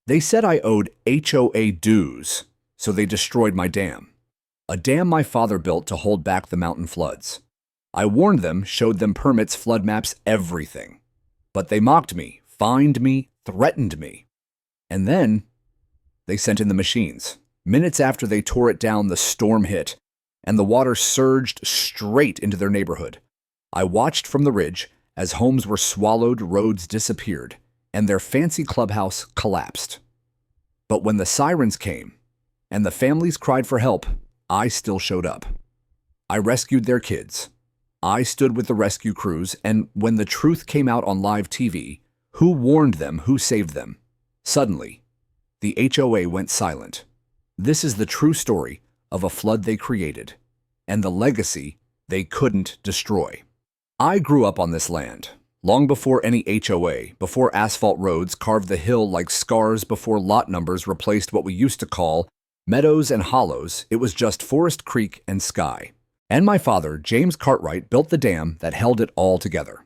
They said I owed HOA dues, so they destroyed my dam. A dam my father built to hold back the mountain floods. I warned them, showed them permits, flood maps, everything. But they mocked me, fined me, threatened me. And then they sent in the machines. Minutes after they tore it down, the storm hit, and the water surged straight into their neighborhood. I watched from the ridge as homes were swallowed, roads disappeared, and their fancy clubhouse collapsed. But when the sirens came and the families cried for help, I still showed up. I rescued their kids. I stood with the rescue crews, and when the truth came out on live TV, who warned them, who saved them? Suddenly, the HOA went silent. This is the true story of a flood they created and the legacy they couldn't destroy. I grew up on this land, long before any HOA, before asphalt roads carved the hill like scars, before lot numbers replaced what we used to call meadows and hollows. It was just forest, creek, and sky. And my father, James Cartwright, built the dam that held it all together.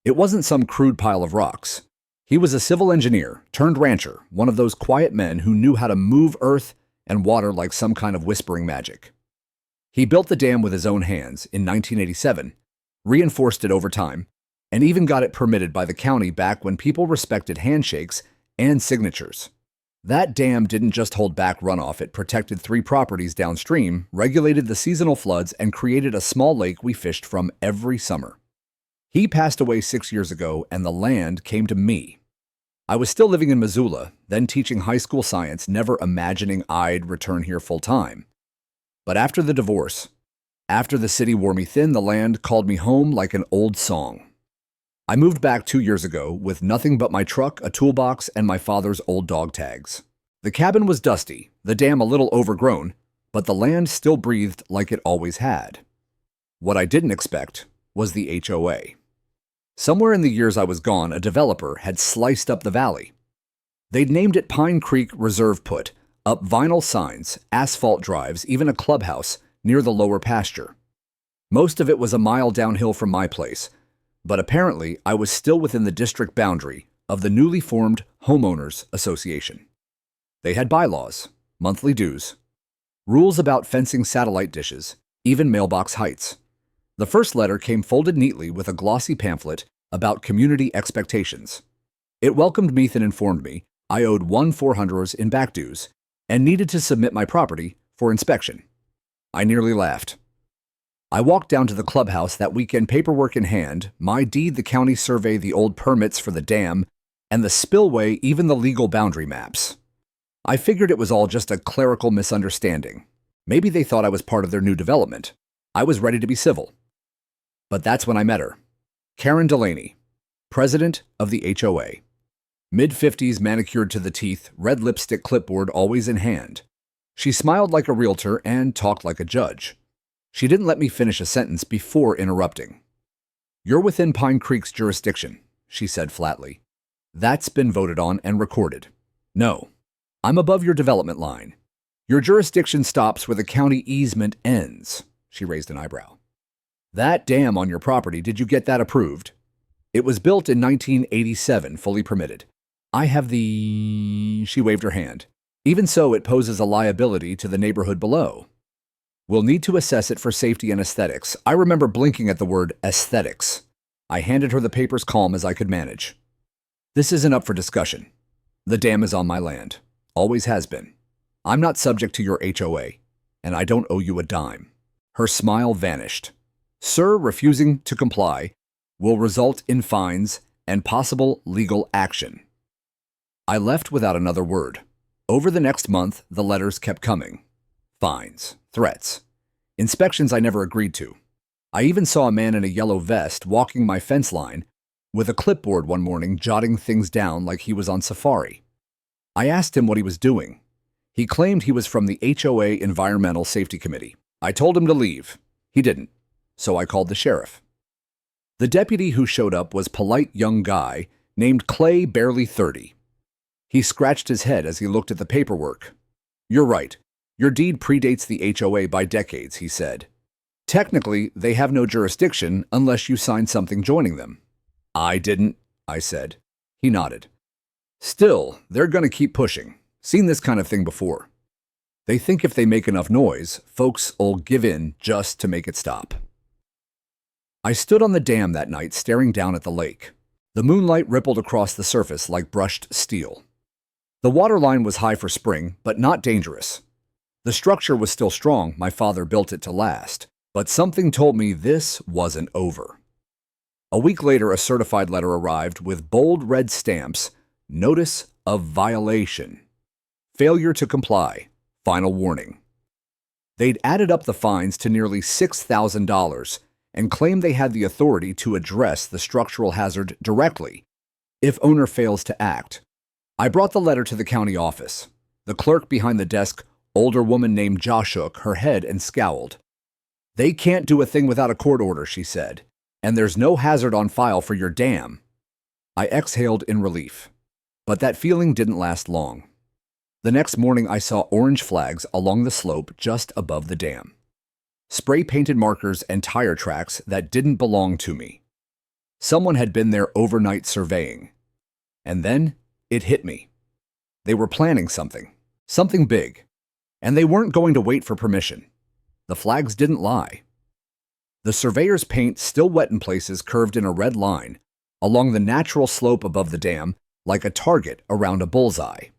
It wasn't some crude pile of rocks. He was a civil engineer turned rancher, one of those quiet men who knew how to move earth and water like some kind of whispering magic. He built the dam with his own hands in 1987, reinforced it over time, and even got it permitted by the county back when people respected handshakes and signatures. That dam didn't just hold back runoff, it protected 3 properties downstream, regulated the seasonal floods, and created a small lake we fished from every summer. He passed away 6 years ago, and the land came to me. I was still living in Missoula, then teaching high school science, never imagining I'd return here full-time. But after the divorce, after the city wore me thin, the land called me home like an old song. I moved back 2 years ago with nothing but my truck, a toolbox, and my father's old dog tags. The cabin was dusty, the dam a little overgrown, but the land still breathed like it always had. What I didn't expect was the HOA. Somewhere in the years I was gone, a developer had sliced up the valley. They'd named it Pine Creek Reserve, put up vinyl signs, asphalt drives, even a clubhouse near the lower pasture. Most of it was a mile downhill from my place, but apparently I was still within the district boundary of the newly formed Homeowners Association. They had bylaws, monthly dues, rules about fencing satellite dishes, even mailbox heights. The first letter came folded neatly with a glossy pamphlet about community expectations. It welcomed me and informed me I owed 1/400 in back dues and needed to submit my property for inspection. I nearly laughed. I walked down to the clubhouse that weekend, paperwork in hand, my deed, the county survey, the old permits for the dam, and the spillway, even the legal boundary maps. I figured it was all just a clerical misunderstanding. Maybe they thought I was part of their new development. I was ready to be civil. But that's when I met her. Karen Delaney, president of the HOA. Mid-50s, manicured to the teeth, red lipstick, clipboard always in hand. She smiled like a realtor and talked like a judge. She didn't let me finish a sentence before interrupting. "You're within Pine Creek's jurisdiction," she said flatly. "That's been voted on and recorded. No, I'm above your development line. Your jurisdiction stops where the county easement ends." She raised an eyebrow. "That dam on your property, did you get that approved?" "It was built in 1987, fully permitted. I have the..." She waved her hand. "Even so, it poses a liability to the neighborhood below. We'll need to assess it for safety and aesthetics." I remember blinking at the word aesthetics. I handed her the papers, calm as I could manage. "This isn't up for discussion. The dam is on my land. Always has been. I'm not subject to your HOA, and I don't owe you a dime." Her smile vanished. "Sir, refusing to comply will result in fines and possible legal action." I left without another word. Over the next month, the letters kept coming. Fines, threats, inspections I never agreed to. I even saw a man in a yellow vest walking my fence line with a clipboard one morning, jotting things down like he was on safari. I asked him what he was doing. He claimed he was from the HOA Environmental Safety Committee. I told him to leave. He didn't, so I called the sheriff. The deputy who showed up was a polite young guy named Clay, barely 30. He scratched his head as he looked at the paperwork. "You're right. Your deed predates the HOA by decades," he said. "Technically, they have no jurisdiction unless you sign something joining them." "I didn't," I said. He nodded. Still, they're gonna keep pushing. Seen this kind of thing before. They think if they make enough noise, folks'll give in just to make it stop. I stood on the dam that night staring down at the lake. The moonlight rippled across the surface like brushed steel. The water line was high for spring, but not dangerous. The structure was still strong, my father built it to last, but something told me this wasn't over. A week later, a certified letter arrived with bold red stamps, Notice of Violation. Failure to comply. Final warning. They'd added up the fines to nearly $6,000 and claimed they had the authority to address the structural hazard directly if owner fails to act. I brought the letter to the county office. The clerk behind the desk, older woman named Josh, shook her head and scowled. They can't do a thing without a court order, she said, and there's no hazard on file for your dam. I exhaled in relief, but that feeling didn't last long. The next morning, I saw orange flags along the slope just above the dam. Spray-painted markers and tire tracks that didn't belong to me. Someone had been there overnight surveying. And then it hit me. They were planning something big, and they weren't going to wait for permission. The flags didn't lie. The surveyor's paint, still wet in places, curved in a red line along the natural slope above the dam like a target around a bullseye.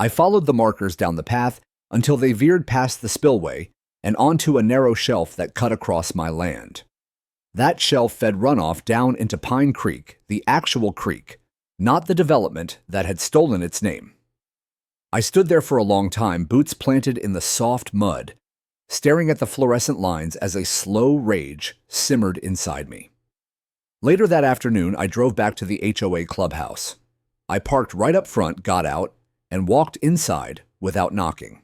I followed the markers down the path until they veered past the spillway and onto a narrow shelf that cut across my land. That shelf fed runoff down into Pine Creek, the actual creek, not the development that had stolen its name. I stood there for a long time, boots planted in the soft mud, staring at the fluorescent lines as a slow rage simmered inside me. Later that afternoon, I drove back to the HOA clubhouse. I parked right up front, got out, and walked inside without knocking.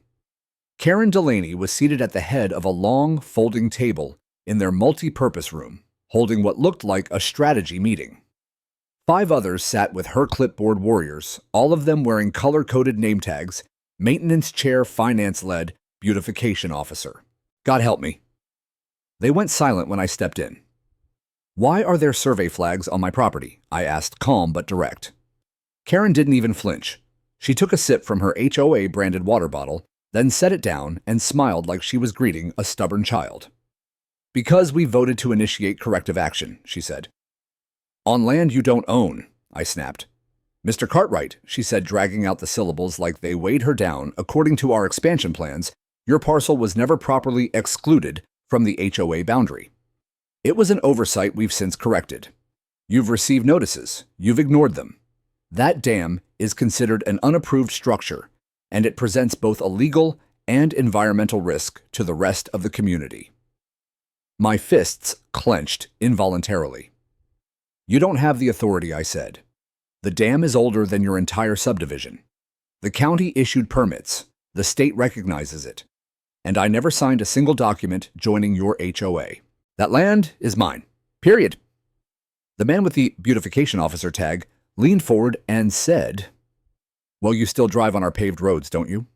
Karen Delaney was seated at the head of a long, folding table in their multi-purpose room, holding what looked like a strategy meeting. 5 others sat with her clipboard warriors, all of them wearing color-coded name tags, maintenance chair, finance-led, beautification officer. God help me. They went silent when I stepped in. Why are there survey flags on my property? I asked, calm but direct. Karen didn't even flinch. She took a sip from her HOA-branded water bottle, then set it down and smiled like she was greeting a stubborn child. Because we voted to initiate corrective action, she said. On land you don't own, I snapped. Mr. Cartwright, she said, dragging out the syllables like they weighed her down, according to our expansion plans, your parcel was never properly excluded from the HOA boundary. It was an oversight we've since corrected. You've received notices. You've ignored them. That dam is considered an unapproved structure, and it presents both a legal and environmental risk to the rest of the community. My fists clenched involuntarily. You don't have the authority, I said. The dam is older than your entire subdivision. The county issued permits. The state recognizes it. And I never signed a single document joining your HOA. That land is mine. Period. The man with the beautification officer tag leaned forward and said, Well, you still drive on our paved roads, don't you?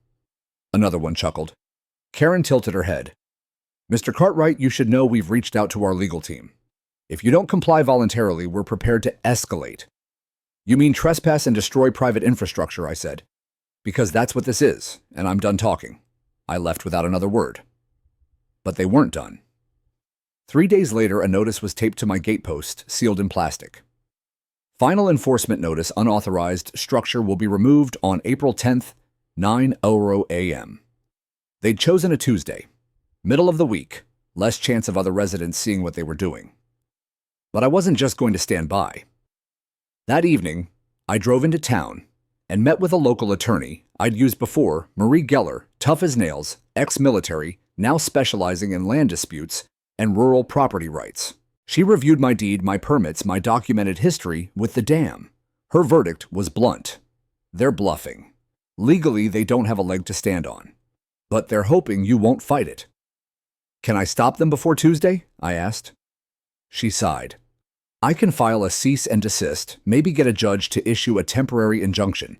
Another one chuckled. Karen tilted her head. Mr. Cartwright, you should know we've reached out to our legal team. If you don't comply voluntarily, we're prepared to escalate. You mean trespass and destroy private infrastructure, I said. Because that's what this is, and I'm done talking. I left without another word. But they weren't done. 3 days later, a notice was taped to my gatepost, sealed in plastic. Final enforcement notice, unauthorized structure will be removed on April 10th, 9:00 a.m. They'd chosen a Tuesday, middle of the week, less chance of other residents seeing what they were doing. But I wasn't just going to stand by. That evening, I drove into town and met with a local attorney I'd used before, Marie Geller, tough as nails, ex-military, now specializing in land disputes and rural property rights. She reviewed my deed, my permits, my documented history with the dam. Her verdict was blunt. They're bluffing. Legally, they don't have a leg to stand on. But they're hoping you won't fight it. Can I stop them before Tuesday? I asked. She sighed. I can file a cease and desist, maybe get a judge to issue a temporary injunction.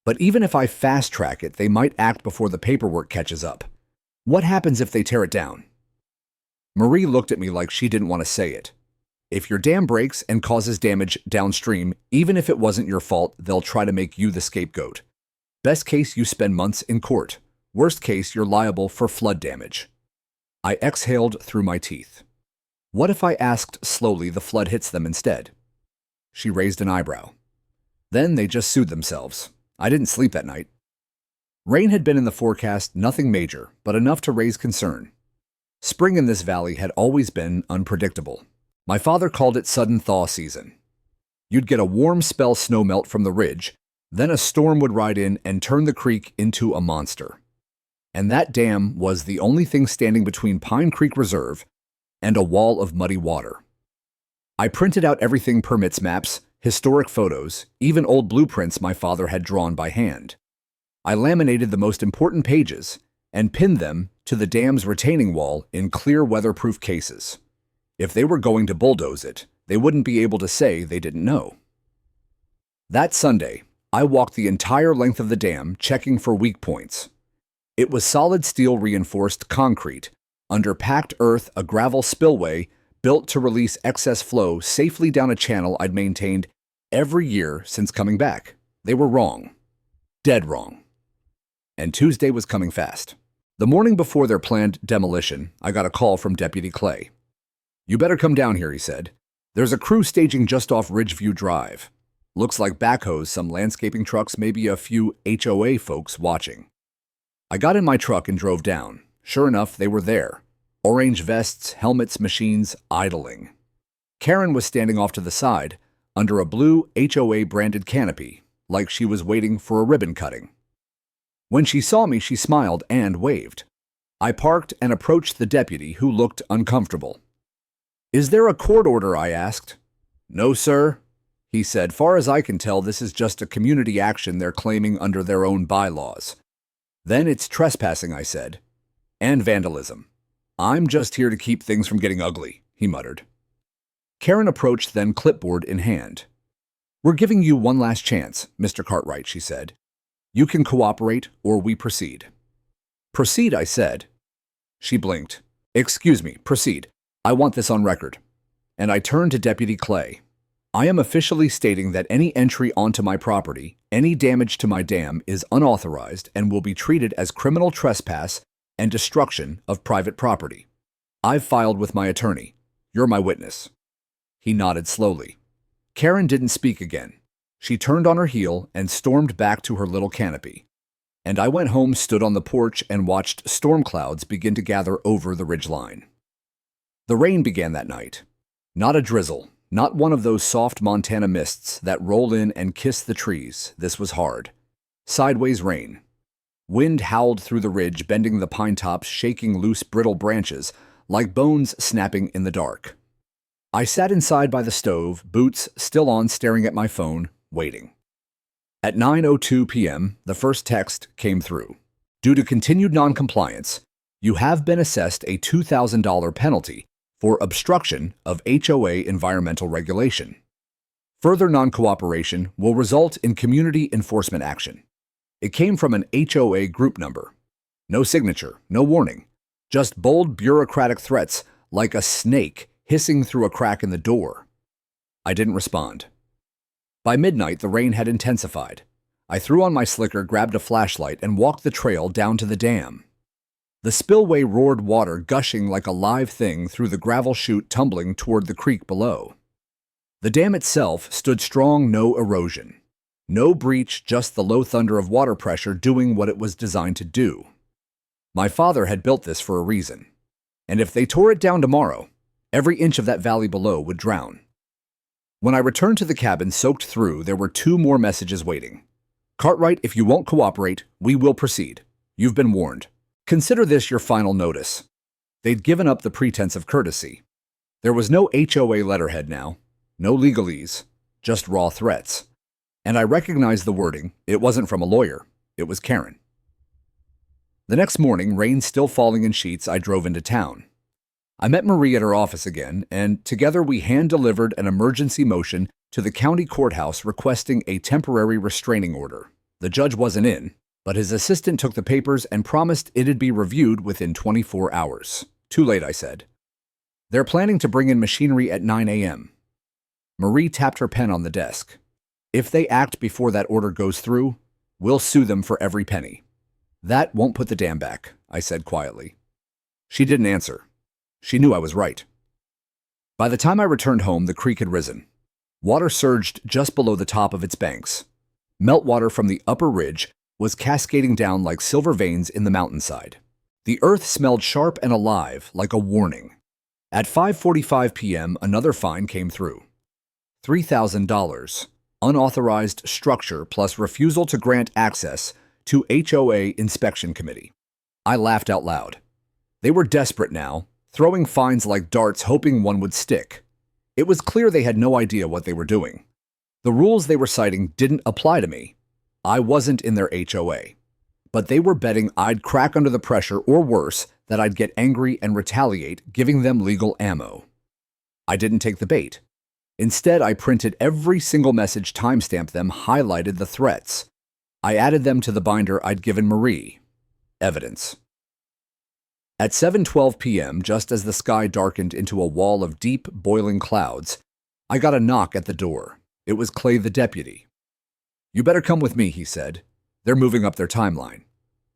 But even if I fast-track it, they might act before the paperwork catches up. What happens if they tear it down? Marie looked at me like she didn't want to say it. If your dam breaks and causes damage downstream, even if it wasn't your fault, they'll try to make you the scapegoat. Best case, you spend months in court. Worst case, you're liable for flood damage. I exhaled through my teeth. What if I asked slowly the flood hits them instead? She raised an eyebrow. Then they just sued themselves. I didn't sleep that night. Rain had been in the forecast, nothing major, but enough to raise concern. Spring in this valley had always been unpredictable. My father called it sudden thaw season. You'd get a warm spell snowmelt from the ridge, then a storm would ride in and turn the creek into a monster. And that dam was the only thing standing between Pine Creek Reserve and a wall of muddy water. I printed out everything: permits, maps, historic photos, even old blueprints my father had drawn by hand. I laminated the most important pages and pinned them to the dam's retaining wall in clear weatherproof cases. If they were going to bulldoze it, they wouldn't be able to say they didn't know. That Sunday, I walked the entire length of the dam, checking for weak points. It was solid steel reinforced concrete, under packed earth, a gravel spillway built to release excess flow safely down a channel I'd maintained every year since coming back. They were wrong. Dead wrong. And Tuesday was coming fast. The morning before their planned demolition, I got a call from Deputy Clay. "You better come down here," he said. "There's a crew staging just off Ridgeview Drive. Looks like backhoes, some landscaping trucks, maybe a few HOA folks watching." I got in my truck and drove down. Sure enough, they were there. Orange vests, helmets, machines, idling. Karen was standing off to the side, under a blue HOA-branded canopy, like she was waiting for a ribbon cutting. When she saw me, she smiled and waved. I parked and approached the deputy, who looked uncomfortable. "Is there a court order?" I asked. "No, sir," he said. "Far as I can tell, this is just a community action they're claiming under their own bylaws." "Then it's trespassing," I said, "and vandalism. I'm just here to keep things from getting ugly," he muttered. Karen approached then, clipboard in hand. "We're giving you one last chance, Mr. Cartwright," she said. "You can cooperate or we proceed." "Proceed," I said. She blinked. "Excuse me, proceed. I want this on record." And I turned to Deputy Clay. "I am officially stating that any entry onto my property, any damage to my dam, is unauthorized and will be treated as criminal trespass and destruction of private property. I've filed with my attorney. You're my witness." He nodded slowly. Karen didn't speak again. She turned on her heel and stormed back to her little canopy. And I went home, stood on the porch, and watched storm clouds begin to gather over the ridgeline. The rain began that night. Not a drizzle, not one of those soft Montana mists that roll in and kiss the trees. This was hard. Sideways rain. Wind howled through the ridge, bending the pine tops, shaking loose, brittle branches, like bones snapping in the dark. I sat inside by the stove, boots still on, staring at my phone, waiting. At 9:02 p.m., the first text came through. "Due to continued noncompliance, you have been assessed a $2,000 penalty for obstruction of HOA environmental regulation. Further non-cooperation will result in community enforcement action." It came from an HOA group number. No signature, no warning, just bold bureaucratic threats like a snake hissing through a crack in the door. I didn't respond. By midnight, the rain had intensified. I threw on my slicker, grabbed a flashlight, and walked the trail down to the dam. The spillway roared, water gushing like a live thing through the gravel chute tumbling toward the creek below. The dam itself stood strong, no erosion. No breach, just the low thunder of water pressure doing what it was designed to do. My father had built this for a reason. And if they tore it down tomorrow, every inch of that valley below would drown. When I returned to the cabin, soaked through, there were 2 more messages waiting. "Cartwright, if you won't cooperate, we will proceed. You've been warned. Consider this your final notice." They'd given up the pretense of courtesy. There was no HOA letterhead now, no legalese, just raw threats. And I recognized the wording. It wasn't from a lawyer. It was Karen. The next morning, rain still falling in sheets, I drove into town. I met Marie at her office again, and together we hand-delivered an emergency motion to the county courthouse requesting a temporary restraining order. The judge wasn't in, but his assistant took the papers and promised it'd be reviewed within 24 hours. "Too late," I said. They're planning to bring in machinery at 9 a.m. Marie tapped her pen on the desk. If they act before that order goes through, we'll sue them for every penny. That won't put the dam back, I said quietly. She didn't answer. She knew I was right. By the time I returned home, the creek had risen. Water surged just below the top of its banks. Meltwater from the upper ridge was cascading down like silver veins in the mountainside. The earth smelled sharp and alive, like a warning. At 5:45 p.m., another fine came through. $3,000, unauthorized structure plus refusal to grant access to HOA inspection committee. I laughed out loud. They were desperate now, throwing fines like darts hoping one would stick. It was clear they had no idea what they were doing. The rules they were citing didn't apply to me. I wasn't in their HOA. But they were betting I'd crack under the pressure or worse, that I'd get angry and retaliate, giving them legal ammo. I didn't take the bait. Instead, I printed every single message, timestamped them, highlighted the threats. I added them to the binder I'd given Marie. Evidence. At 7:12 p.m., just as the sky darkened into a wall of deep, boiling clouds, I got a knock at the door. It was Clay the deputy. "You better come with me," he said. "They're moving up their timeline."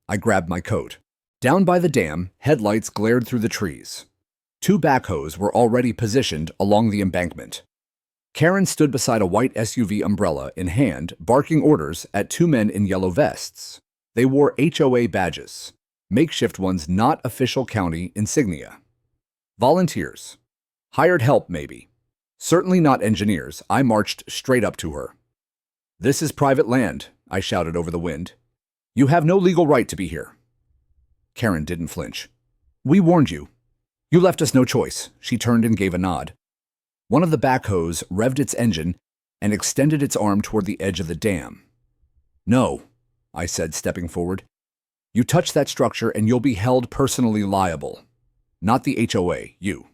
I grabbed my coat. Down by the dam, headlights glared through the trees. 2 backhoes were already positioned along the embankment. Karen stood beside a white SUV, umbrella in hand, barking orders at 2 men in yellow vests. They wore HOA badges, makeshift ones, not official county insignia. Volunteers. Hired help, maybe. Certainly not engineers. I marched straight up to her. "This is private land," I shouted over the wind. "You have no legal right to be here." Karen didn't flinch. "We warned you. You left us no choice." She turned and gave a nod. One of the backhoes revved its engine and extended its arm toward the edge of the dam. "No," I said, stepping forward. "You touch that structure and you'll be held personally liable. Not the HOA, you."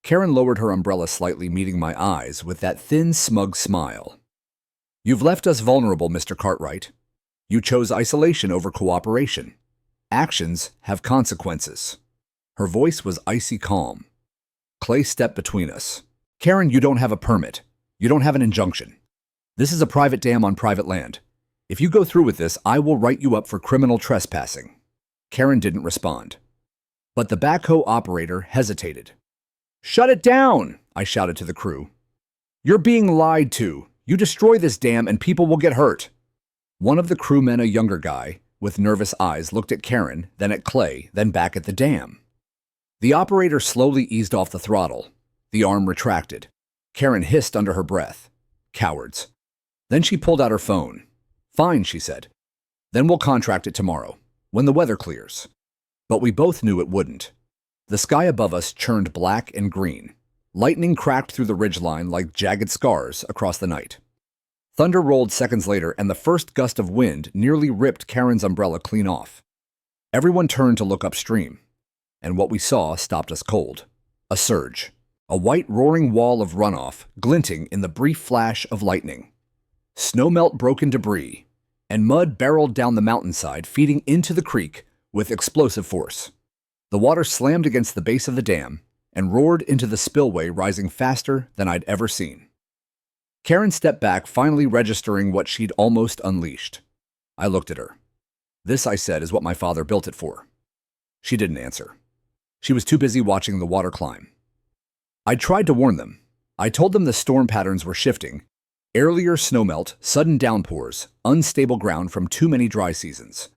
Karen lowered her umbrella slightly, meeting my eyes with that thin, smug smile. "You've left us vulnerable, Mr. Cartwright. You chose isolation over cooperation. Actions have consequences." Her voice was icy calm. Clay stepped between us. "Karen, you don't have a permit. You don't have an injunction. This is a private dam on private land. If you go through with this, I will write you up for criminal trespassing." Karen didn't respond. But the backhoe operator hesitated. "Shut it down!" I shouted to the crew. "You're being lied to. You destroy this dam and people will get hurt." One of the crewmen, a younger guy, with nervous eyes, looked at Karen, then at Clay, then back at the dam. The operator slowly eased off the throttle. The arm retracted. Karen hissed under her breath. "Cowards." Then she pulled out her phone. "Fine," she said. "Then we'll contract it tomorrow, when the weather clears." But we both knew it wouldn't. The sky above us churned black and green. Lightning cracked through the ridgeline like jagged scars across the night. Thunder rolled seconds later, and the first gust of wind nearly ripped Karen's umbrella clean off. Everyone turned to look upstream, and what we saw stopped us cold. A surge. A white roaring wall of runoff, glinting in the brief flash of lightning. Snowmelt broke in debris, and mud barreled down the mountainside, feeding into the creek with explosive force. The water slammed against the base of the dam and roared into the spillway, rising faster than I'd ever seen. Karen stepped back, finally registering what she'd almost unleashed. I looked at her. "This," I said, "is what my father built it for." She didn't answer. She was too busy watching the water climb. I tried to warn them. I told them the storm patterns were shifting. Earlier snowmelt, sudden downpours, unstable ground from too many dry seasons.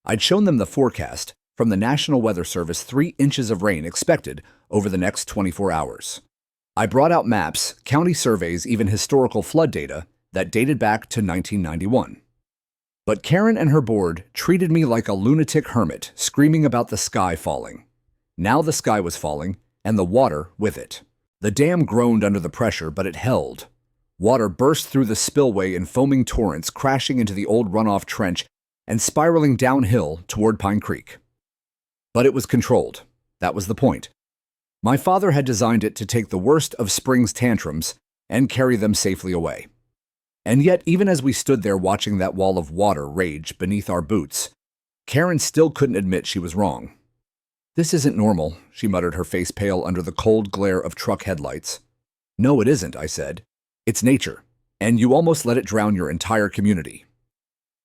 I'd shown them the forecast from the National Weather Service, 3 inches of rain expected over the next 24 hours. I brought out maps, county surveys, even historical flood data that dated back to 1991. But Karen and her board treated me like a lunatic hermit, screaming about the sky falling. Now the sky was falling, and the water with it. The dam groaned under the pressure, but it held. Water burst through the spillway in foaming torrents, crashing into the old runoff trench and spiraling downhill toward Pine Creek. But it was controlled. That was the point. My father had designed it to take the worst of spring's tantrums and carry them safely away. And yet, even as we stood there watching that wall of water rage beneath our boots, Karen still couldn't admit she was wrong. This isn't normal, she muttered, her face pale under the cold glare of truck headlights. No, it isn't, I said. It's nature, and you almost let it drown your entire community.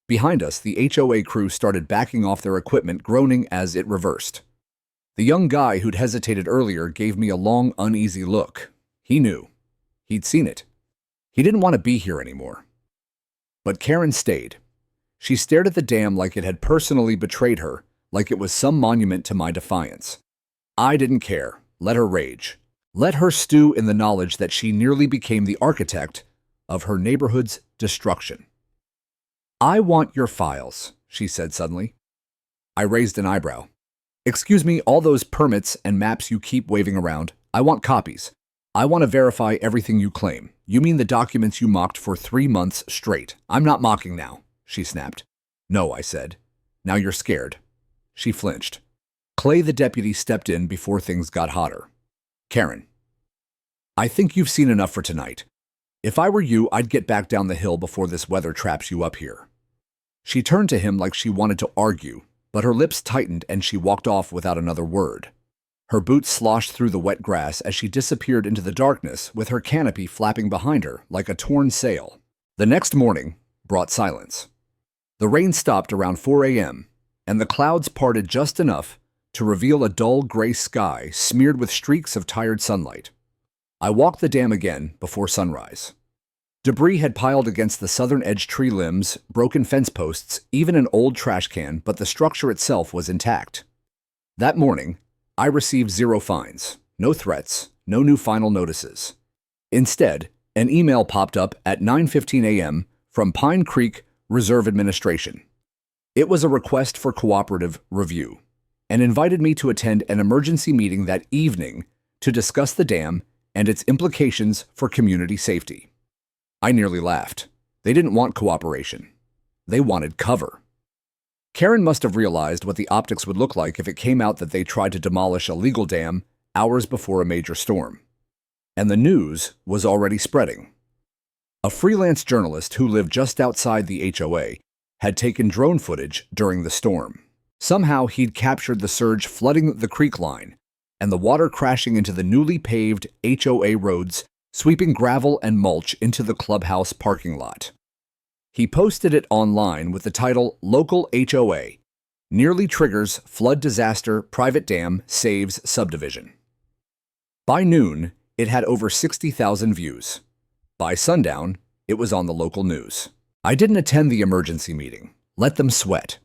Behind us, the HOA crew started backing off their equipment, groaning as it reversed. The young guy who'd hesitated earlier gave me a long, uneasy look. He knew. He'd seen it. He didn't want to be here anymore. But Karen stayed. She stared at the dam like it had personally betrayed her, like it was some monument to my defiance. I didn't care. Let her rage. Let her stew in the knowledge that she nearly became the architect of her neighborhood's destruction. I want your files, she said suddenly. I raised an eyebrow. Excuse me, all those permits and maps you keep waving around, I want copies. I want to verify everything you claim. You mean the documents you mocked for 3 months straight? I'm not mocking now, she snapped. No, I said. Now you're scared. She flinched. Clay, the deputy, stepped in before things got hotter. Karen, I think you've seen enough for tonight. If I were you, I'd get back down the hill before this weather traps you up here. She turned to him like she wanted to argue, but her lips tightened and she walked off without another word. Her boots sloshed through the wet grass as she disappeared into the darkness with her canopy flapping behind her like a torn sail. The next morning brought silence. The rain stopped around 4 a.m., and the clouds parted just enough to reveal a dull gray sky smeared with streaks of tired sunlight. I walked the dam again before sunrise. Debris had piled against the southern edge, tree limbs, broken fence posts, even an old trash can, but the structure itself was intact. That morning, I received 0 fines, no threats, no new final notices. Instead, an email popped up at 9:15 a.m. from Pine Creek Reserve Administration. It was a request for cooperative review and invited me to attend an emergency meeting that evening to discuss the dam and its implications for community safety. I nearly laughed. They didn't want cooperation. They wanted cover. Karen must have realized what the optics would look like if it came out that they tried to demolish a legal dam hours before a major storm. And the news was already spreading. A freelance journalist who lived just outside the HOA had taken drone footage during the storm. Somehow he'd captured the surge flooding the creek line and the water crashing into the newly paved HOA roads, sweeping gravel and mulch into the clubhouse parking lot. He posted it online with the title, "Local HOA, Nearly Triggers Flood Disaster, Private Dam Saves Subdivision." By noon, it had over 60,000 views. By sundown, it was on the local news. I didn't attend the emergency meeting. Let them sweat.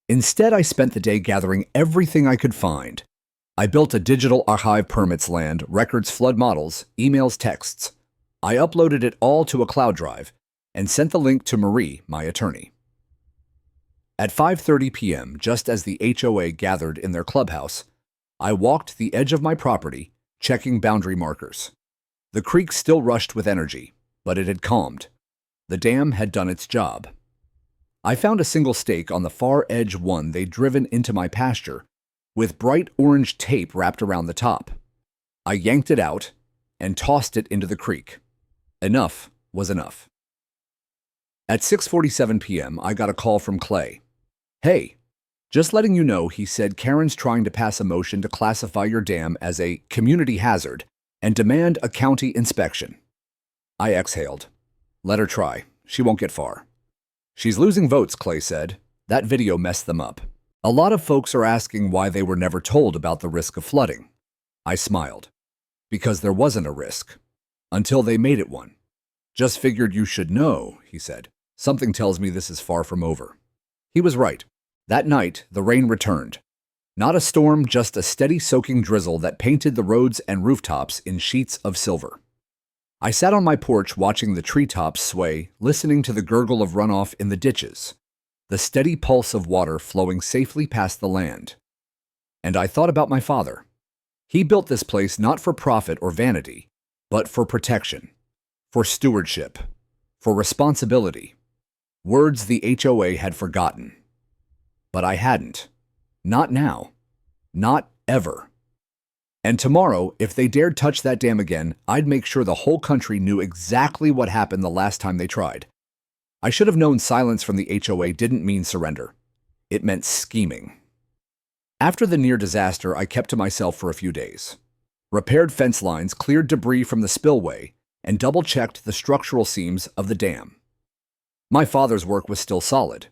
Instead, I spent the day gathering everything I could find. I built a digital archive: permits, land, records, flood models, emails, texts. I uploaded it all to a cloud drive and sent the link to Marie, my attorney. At 5:30 p.m., just as the HOA gathered in their clubhouse, I walked the edge of my property, checking boundary markers. The creek still rushed with energy, but it had calmed. The dam had done its job. I found a single stake on the far edge, one they'd driven into my pasture, with bright orange tape wrapped around the top. I yanked it out and tossed it into the creek. Enough was enough. At 6:47 p.m., I got a call from Clay. "Hey, just letting you know," he said, "Karen's trying to pass a motion to classify your dam as a community hazard and demand a county inspection." I exhaled. Let her try. She won't get far. "She's losing votes," Clay said. "That video messed them up. A lot of folks are asking why they were never told about the risk of flooding." I smiled. "Because there wasn't a risk. Until they made it one." "Just figured you should know," he said. "Something tells me this is far from over." He was right. That night, the rain returned. Not a storm, just a steady soaking drizzle that painted the roads and rooftops in sheets of silver. I sat on my porch watching the treetops sway, listening to the gurgle of runoff in the ditches, the steady pulse of water flowing safely past the land. And I thought about my father. He built this place not for profit or vanity, but for protection, for stewardship, for responsibility. Words the HOA had forgotten. But I hadn't. Not now. Not ever. And tomorrow, if they dared touch that dam again, I'd make sure the whole country knew exactly what happened the last time they tried. I should have known silence from the HOA didn't mean surrender. It meant scheming. After the near disaster, I kept to myself for a few days. Repaired fence lines, cleared debris from the spillway, and double-checked the structural seams of the dam. My father's work was still solid.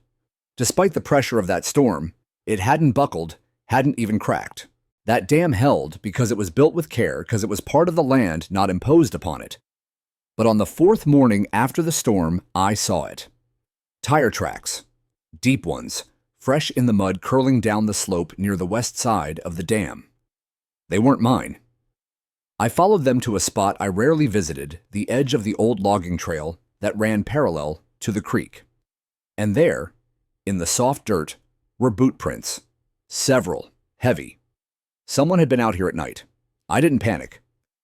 Despite the pressure of that storm, it hadn't buckled, hadn't even cracked. That dam held because it was built with care, because it was part of the land, not imposed upon it. But on the fourth morning after the storm, I saw it. Tire tracks, deep ones, fresh in the mud curling down the slope near the west side of the dam. They weren't mine. I followed them to a spot I rarely visited, the edge of the old logging trail that ran parallel to the creek. And there, in the soft dirt, were boot prints. Several, heavy. Someone had been out here at night. I didn't panic.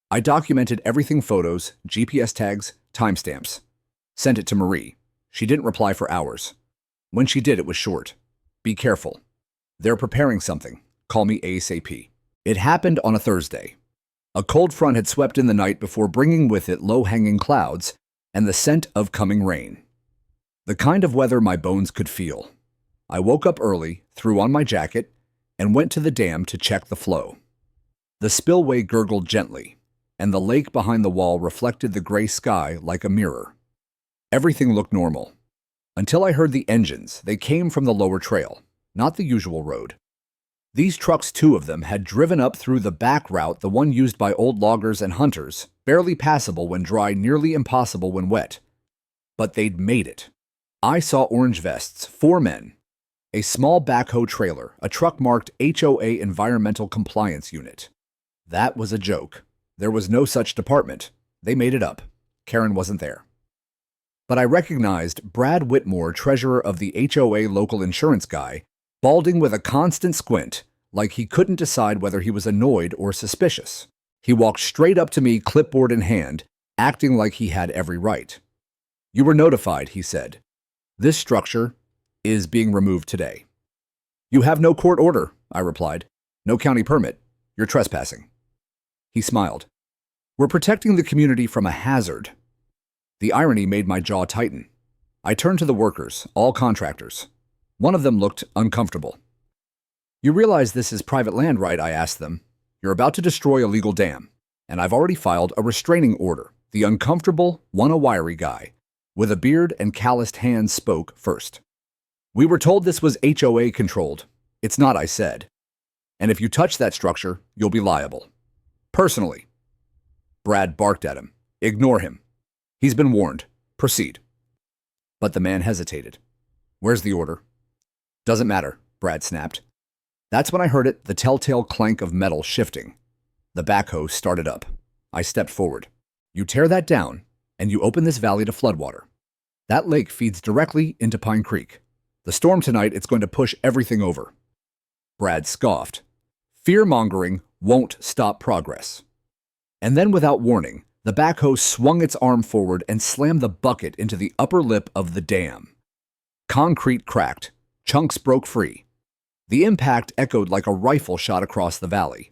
I documented everything: photos, GPS tags, timestamps. Sent it to Marie. She didn't reply for hours. When she did, it was short. Be careful. They're preparing something. Call me ASAP. It happened on a Thursday. A cold front had swept in the night before bringing with it low-hanging clouds and the scent of coming rain. The kind of weather my bones could feel. I woke up early, threw on my jacket, and went to the dam to check the flow. The spillway gurgled gently, and the lake behind the wall reflected the gray sky like a mirror. Everything looked normal. Until I heard the engines. They came from the lower trail, not the usual road. These trucks, 2 of them, had driven up through the back route, the one used by old loggers and hunters, barely passable when dry, nearly impossible when wet. But they'd made it. I saw orange vests, 4 men, a small backhoe trailer, a truck marked HOA Environmental Compliance Unit. That was a joke. There was no such department. They made it up. Karen wasn't there. But I recognized Brad Whitmore, treasurer of the HOA local insurance guy, balding with a constant squint, like he couldn't decide whether he was annoyed or suspicious. He walked straight up to me, clipboard in hand, acting like he had every right. "You were notified," he said. "This structure is being removed today." "You have no court order," I replied. "No county permit. You're trespassing." He smiled. "We're protecting the community from a hazard." The irony made my jaw tighten. I turned to the workers, all contractors. One of them looked uncomfortable. "You realize this is private land, right?" I asked them. "You're about to destroy a legal dam, and I've already filed a restraining order." The uncomfortable, one-a-wiry guy, with a beard and calloused hands, spoke first. "We were told this was HOA controlled." "It's not," I said. "And if you touch that structure, you'll be liable. Personally." Brad barked at him. "Ignore him. He's been warned. Proceed." But the man hesitated. "Where's the order?" "Doesn't matter," Brad snapped. That's when I heard it, the telltale clank of metal shifting. The backhoe started up. I stepped forward. "You tear that down, and you open this valley to floodwater. That lake feeds directly into Pine Creek. The storm tonight, it's going to push everything over." Brad scoffed. "Fear-mongering won't stop progress." And then, without warning, the backhoe swung its arm forward and slammed the bucket into the upper lip of the dam. Concrete cracked. Chunks broke free. The impact echoed like a rifle shot across the valley.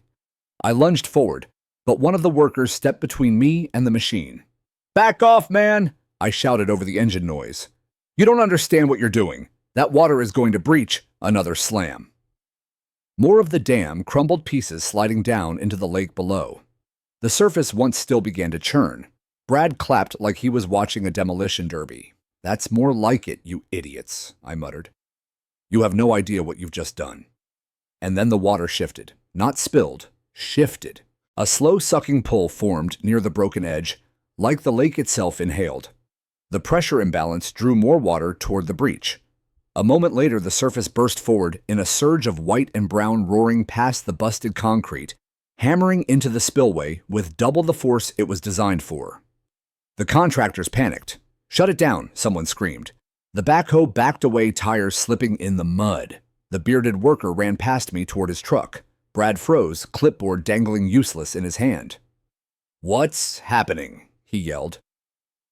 I lunged forward, but one of the workers stepped between me and the machine. "Back off, man!" I shouted over the engine noise. "You don't understand what you're doing. That water is going to breach." Another slam. More of the dam, crumbled pieces sliding down into the lake below. The surface once still began to churn. Brad clapped like he was watching a demolition derby. "That's more like it, you idiots," I muttered. "You have no idea what you've just done." And then the water shifted. Not spilled, shifted. A slow sucking pull formed near the broken edge, like the lake itself inhaled. The pressure imbalance drew more water toward the breach. A moment later, the surface burst forward in a surge of white and brown, roaring past the busted concrete, hammering into the spillway with double the force it was designed for. The contractors panicked. "Shut it down," someone screamed. The backhoe backed away, tires slipping in the mud. The bearded worker ran past me toward his truck. Brad froze, clipboard dangling useless in his hand. "What's happening?" he yelled.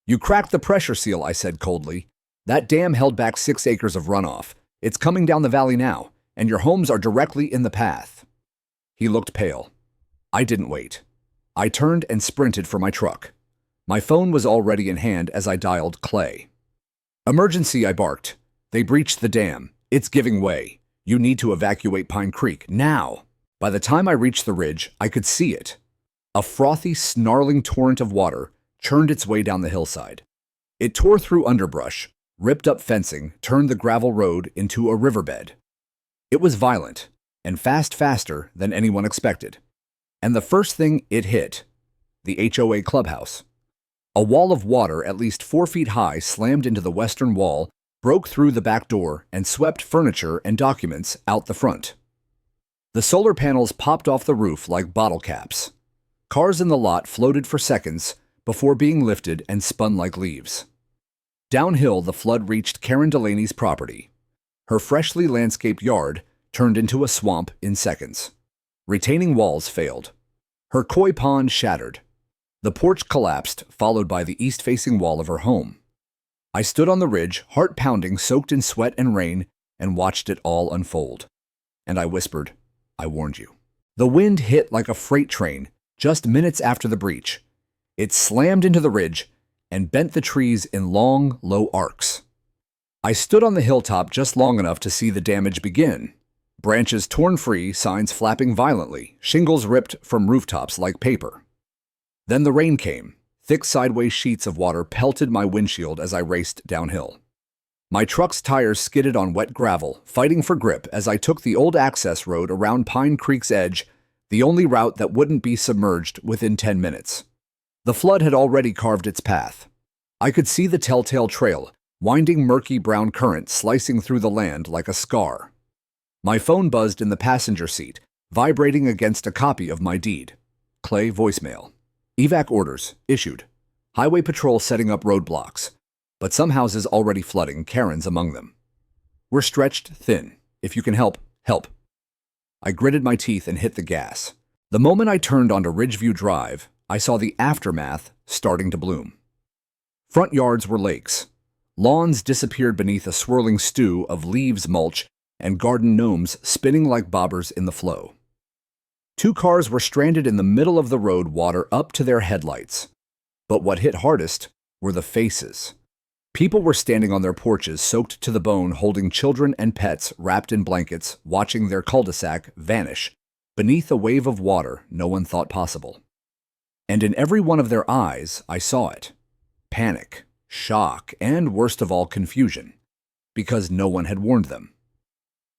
"You cracked the pressure seal," I said coldly. "That dam held back 6 acres of runoff. It's coming down the valley now, and your homes are directly in the path." He looked pale. I didn't wait. I turned and sprinted for my truck. My phone was already in hand as I dialed Clay. "Emergency," I barked. "They breached the dam. It's giving way. You need to evacuate Pine Creek, now. By the time I reached the ridge, I could see it. A frothy, snarling torrent of water churned its way down the hillside. It tore through underbrush, ripped up fencing, turned the gravel road into a riverbed. It was violent, and faster than anyone expected. And the first thing it hit, the HOA clubhouse. A wall of water at least 4 feet high slammed into the western wall, broke through the back door, and swept furniture and documents out the front. The solar panels popped off the roof like bottle caps. Cars in the lot floated for seconds before being lifted and spun like leaves. Downhill, the flood reached Karen Delaney's property. Her freshly landscaped yard turned into a swamp in seconds. Retaining walls failed. Her koi pond shattered. The porch collapsed, followed by the east-facing wall of her home. I stood on the ridge, heart pounding, soaked in sweat and rain, and watched it all unfold. And I whispered, I warned you. The wind hit like a freight train just minutes after the breach. It slammed into the ridge and bent the trees in long, low arcs. I stood on the hilltop just long enough to see the damage begin. Branches torn free, signs flapping violently, shingles ripped from rooftops like paper. Then the rain came. Thick sideways sheets of water pelted my windshield as I raced downhill. My truck's tires skidded on wet gravel, fighting for grip as I took the old access road around Pine Creek's edge, the only route that wouldn't be submerged within 10 minutes. The flood had already carved its path. I could see the telltale trail, winding murky brown current slicing through the land like a scar. My phone buzzed in the passenger seat, vibrating against a copy of my deed. Clay voicemail. Evac orders issued. Highway patrol setting up roadblocks. But some houses already flooding, Karen's among them. We're stretched thin. If you can help, help. I gritted my teeth and hit the gas. The moment I turned onto Ridgeview Drive, I saw the aftermath starting to bloom. Front yards were lakes. Lawns disappeared beneath a swirling stew of leaves, mulch, and garden gnomes spinning like bobbers in the flow. 2 cars were stranded in the middle of the road, water up to their headlights. But what hit hardest were the faces. People were standing on their porches, soaked to the bone, holding children and pets wrapped in blankets, watching their cul-de-sac vanish beneath a wave of water no one thought possible. And in every one of their eyes, I saw it. Panic, shock, and worst of all, confusion. Because no one had warned them.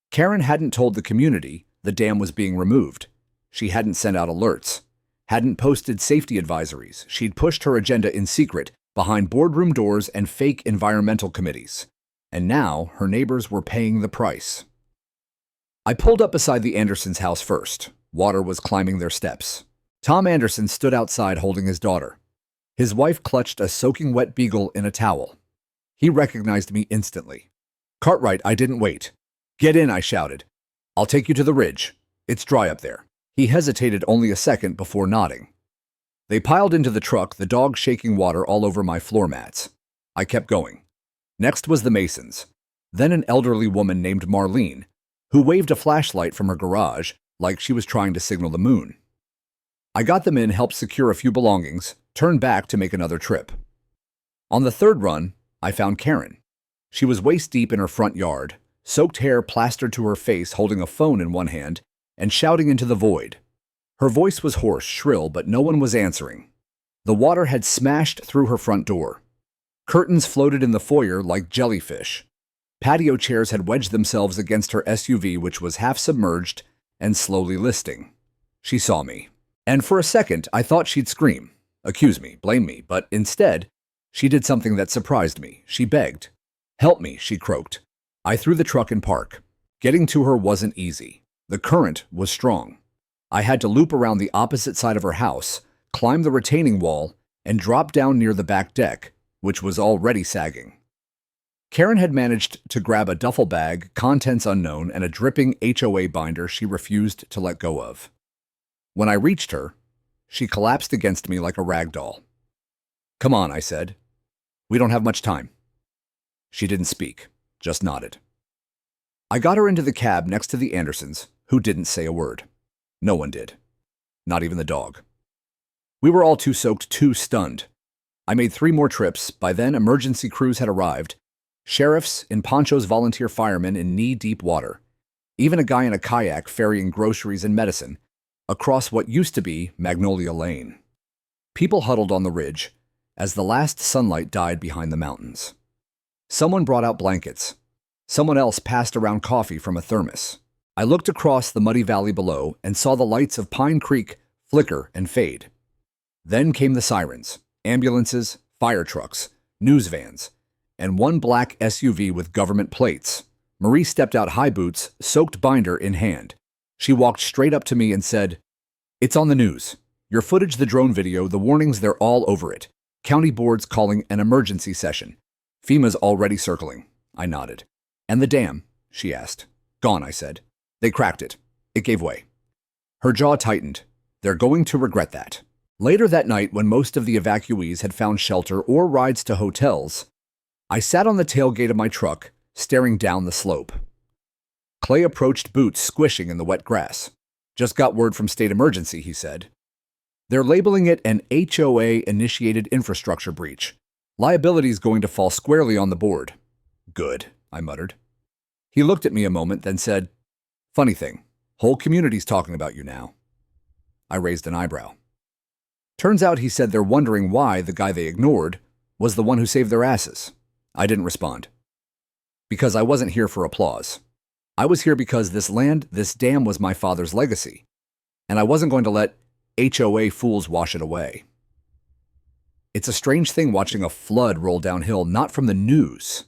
Karen hadn't told the community the dam was being removed. She hadn't sent out alerts, hadn't posted safety advisories. She'd pushed her agenda in secret behind boardroom doors and fake environmental committees. And now her neighbors were paying the price. I pulled up beside the Andersons' house first. Water was climbing their steps. Tom Anderson stood outside holding his daughter. His wife clutched a soaking wet beagle in a towel. He recognized me instantly. Cartwright, I didn't wait. Get in, I shouted. I'll take you to the ridge. It's dry up there. He hesitated only a second before nodding. They piled into the truck, the dog shaking water all over my floor mats. I kept going. Next was the Masons, then an elderly woman named Marlene, who waved a flashlight from her garage like she was trying to signal the moon. I got them in, helped secure a few belongings, turned back to make another trip. On the third run, I found Karen. She was waist-deep in her front yard, soaked hair plastered to her face, holding a phone in one hand and shouting into the void. Her voice was hoarse, shrill, but no one was answering. The water had smashed through her front door. Curtains floated in the foyer like jellyfish. Patio chairs had wedged themselves against her SUV, which was half submerged and slowly listing. She saw me. And for a second, I thought she'd scream, accuse me, blame me, but instead, she did something that surprised me. She begged. Help me, she croaked. I threw the truck in park. Getting to her wasn't easy. The current was strong. I had to loop around the opposite side of her house, climb the retaining wall, and drop down near the back deck, which was already sagging. Karen had managed to grab a duffel bag, contents unknown, and a dripping HOA binder she refused to let go of. When I reached her, she collapsed against me like a rag doll. Come on, I said. We don't have much time. She didn't speak, just nodded. I got her into the cab next to the Andersons, who didn't say a word. No one did. Not even the dog. We were all too soaked, too stunned. I made 3 more trips. By then, emergency crews had arrived. Sheriffs in ponchos, volunteer firemen in knee-deep water. even a guy in a kayak ferrying groceries and medicine across what used to be Magnolia Lane. People huddled on the ridge as the last sunlight died behind the mountains. Someone brought out blankets. Someone else passed around coffee from a thermos. I looked across the muddy valley below and saw the lights of Pine Creek flicker and fade. Then came the sirens, ambulances, fire trucks, news vans, and one black SUV with government plates. Marie stepped out high boots, soaked binder in hand. She walked straight up to me and said, "It's on the news. Your footage, the drone video, the warnings, they're all over it. County board's calling an emergency session. FEMA's already circling." I nodded. "And the dam?" she asked. "Gone," I said. "They cracked it. It gave way." Her jaw tightened. "They're going to regret that." Later that night, when most of the evacuees had found shelter or rides to hotels, I sat on the tailgate of my truck, staring down the slope. Clay approached, boots squishing in the wet grass. "Just got word from state emergency," he said. "They're labeling it an HOA-initiated infrastructure breach. Liability's going to fall squarely on the board." "Good," I muttered. He looked at me a moment, then said, "Funny thing, whole community's talking about you now." I raised an eyebrow. Turns out, he said, they're wondering why the guy they ignored was the one who saved their asses. I didn't respond. Because I wasn't here for applause. I was here because this land, this dam, was my father's legacy, and I wasn't going to let HOA fools wash it away. It's a strange thing watching a flood roll downhill, not from the news,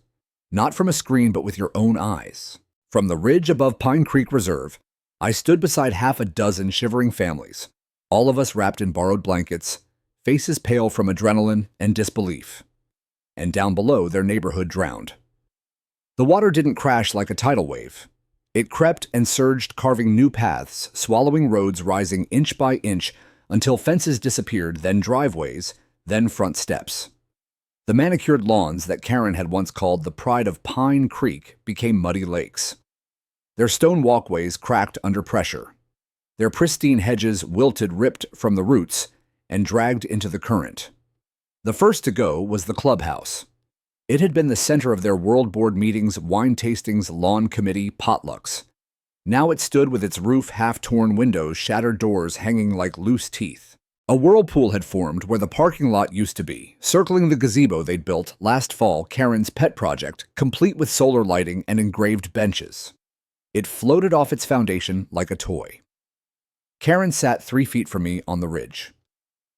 not from a screen, but with your own eyes. From the ridge above Pine Creek Reserve, I stood beside half a dozen shivering families, all of us wrapped in borrowed blankets, faces pale from adrenaline and disbelief. And down below, their neighborhood drowned. The water didn't crash like a tidal wave. It crept and surged, carving new paths, swallowing roads, rising inch by inch until fences disappeared, then driveways, then front steps. The manicured lawns that Karen had once called the pride of Pine Creek became muddy lakes. Their stone walkways cracked under pressure. Their pristine hedges wilted, ripped from the roots, and dragged into the current. The first to go was the clubhouse. It had been the center of their world board meetings, wine tastings, lawn committee, potlucks. Now it stood with its roof, half-torn windows, shattered doors hanging like loose teeth. A whirlpool had formed where the parking lot used to be, circling the gazebo they'd built last fall, Karen's pet project, complete with solar lighting and engraved benches. It floated off its foundation like a toy. Karen sat 3 feet from me on the ridge.